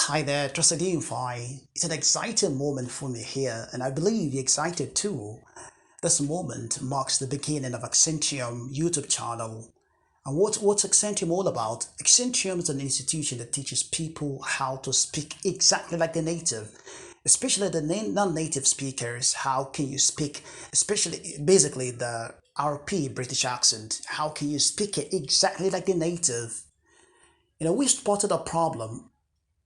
Hi there, trusted Unify. It's an exciting moment for me here, and I believe you're excited too. This moment marks the beginning of Accentrium YouTube channel. And what's Accentrium all about? Accentrium is an institution that teaches people how to speak exactly like the native, especially the non-native speakers. How can you speak, especially basically the RP British accent? How can you speak it exactly like the native? We spotted a problem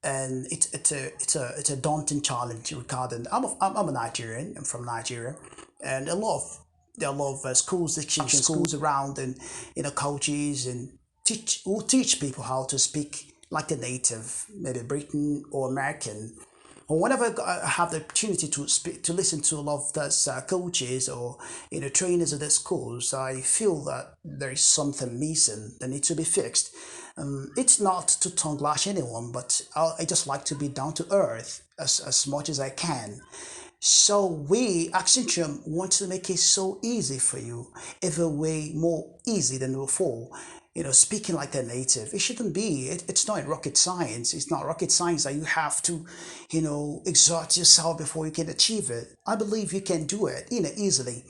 and it's a daunting challenge regarding I'm a Nigerian. I'm from Nigeria, and there are a lot of schools, teaching schools around, and coaches and teach people how to speak like the native, maybe Briton or American. Or whenever I have the opportunity to speak, to listen to a lot of those coaches or trainers at the schools, I feel that there is something missing that needs to be fixed. It's not to tongue lash anyone, but I just like to be down to earth as much as I can. So we, Accentrium, want to make it so easy for you, every way more easy than before. Speaking like a native, it shouldn't be. It's not rocket science. It's not rocket science that you have to, exert yourself before you can achieve it. I believe you can do it, easily.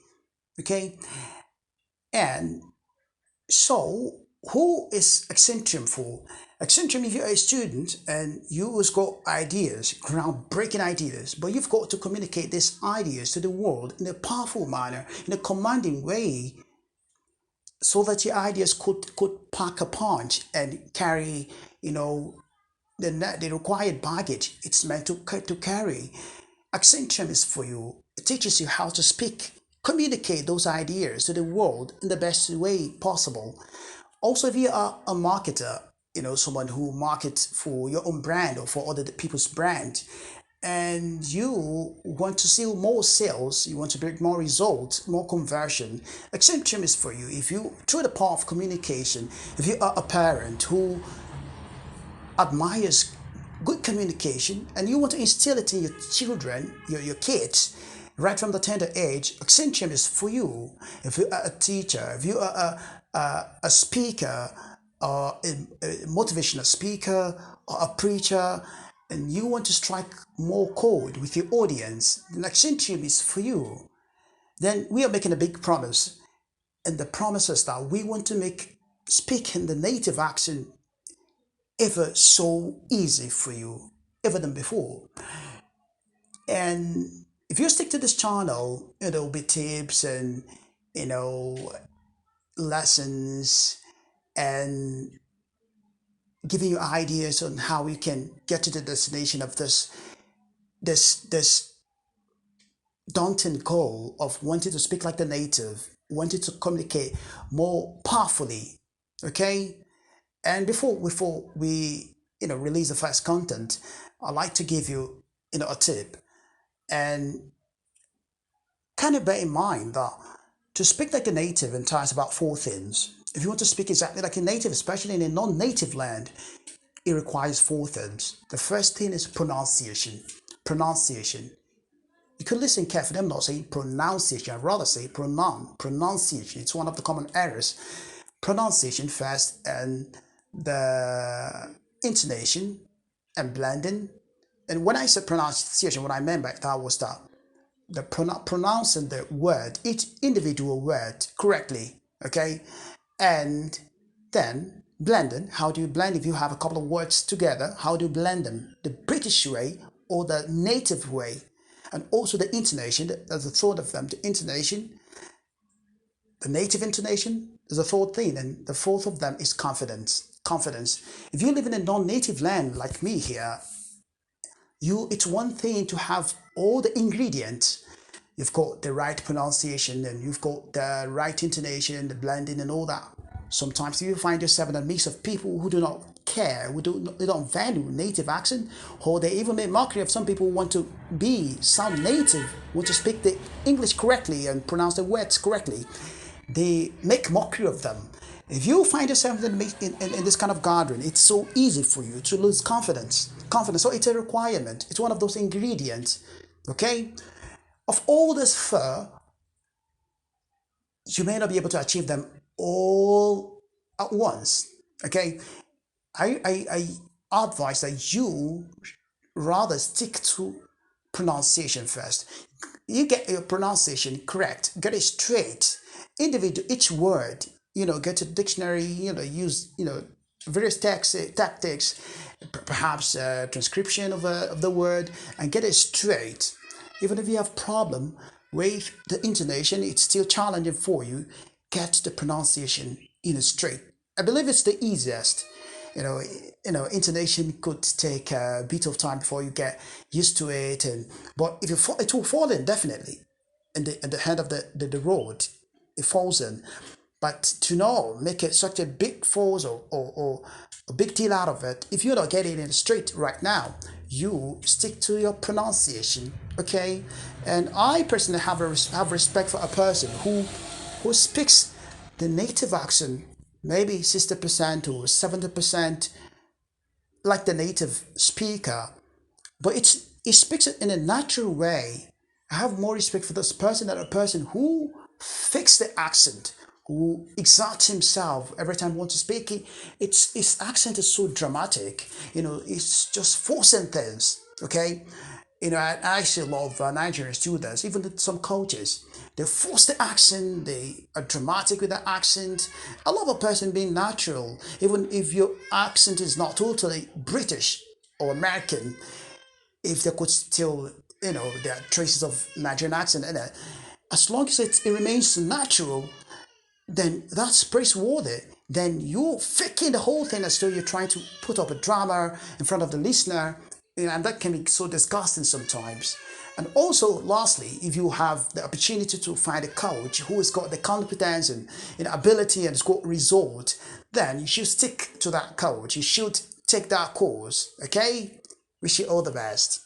Okay, and so, who is Accentrium for? Accentrium, if you're a student and you've got ideas, groundbreaking ideas, but you've got to communicate these ideas to the world in a powerful manner, in a commanding way, so that your ideas could pack a punch and carry, you know, the required baggage it's meant to carry. Accentrium is for you. It teaches you how to speak, communicate those ideas to the world in the best way possible. Also, if you are a marketer, someone who markets for your own brand or for other people's brand, and you want to see more sales, you want to build more results, more conversion, Accentrium is for you. If you, through the power of communication, if you are a parent who admires good communication and you want to instill it in your children, your kids, right from the tender age, Accentrium is for you. If you are a teacher, if you are a speaker, or a motivational speaker, or a preacher, and you want to strike more chord with your audience, then Accentrium is for you. Then we are making a big promise, and the promise is that we want to make speaking the native accent ever so easy for you, ever than before. And if you stick to this channel, there'll be tips and you know lessons and giving you ideas on how you can get to the destination of this daunting goal of wanting to speak like the native, wanting to communicate more powerfully. Okay, and before we release the first content, I'd like to give you a tip. And kind of bear in mind that to speak like a native entails about four things. If you want to speak exactly like a native, especially in a non-native land, it requires four things. The first thing is pronunciation. Pronunciation. You could listen carefully. I'm not saying pronunciation. I'd rather say pronunciation. It's one of the common errors. Pronunciation first, and the intonation and blending. And when I said pronunciation, what I meant by that was that the pronouncing the word, each individual word correctly, okay? And then blending, how do you blend if you have a couple of words together? How do you blend them? The British way or the native way? And also the intonation, there's a thought of them, the intonation, the native intonation is a third thing, and the fourth of them is confidence. Confidence. If you live in a non-native land like me here, it's one thing to have all the ingredients. You've got the right pronunciation and you've got the right intonation, the blending and all that. Sometimes you find yourself in a mix of people who do not care, they don't value native accent, or they even make mockery of some people who want to sound native, want to speak the English correctly and pronounce the words correctly. They make mockery of them. If you find yourself in this kind of gathering, it's so easy for you to lose confidence. Confidence. So it's a requirement. It's one of those ingredients. Okay? Of all this fur, you may not be able to achieve them all at once. Okay? I advise that you rather stick to pronunciation first. You get your pronunciation correct, get it straight, individual each word, get to the dictionary, use various tactics, perhaps transcription of the word, and get it straight. Even if you have problem with the intonation, it's still challenging for you. Get the pronunciation straight. I believe it's the easiest. you know intonation could take a bit of time before you get used to it, and but if you fall, it will fall in definitely in the head of the road. It falls in, but to know make it such a big force, or a big deal out of it, if you're not getting it straight right now, you stick to your pronunciation. Okay. And I personally have respect for a person who speaks the native accent, maybe 60% or 70%, like the native speaker, but he speaks it in a natural way. I have more respect for this person than a person who fixes the accent, who exalts himself every time he wants to speak. It's his accent is so dramatic. It's just forcing things. Okay. I actually love Nigerians do this. Even some coaches, they force the accent. They are dramatic with the accent. I love a person being natural, even if your accent is not totally British or American. If they could still, there are traces of Nigerian accent in it. As long as it remains natural, then that's praiseworthy. Then you're faking the whole thing as though you're trying to put up a drama in front of the listener, and that can be so disgusting sometimes. And also, lastly, if you have the opportunity to find a coach who has got the competence and ability and has got result, then you should stick to that coach. You should take that course. Okay? Wish you all the best.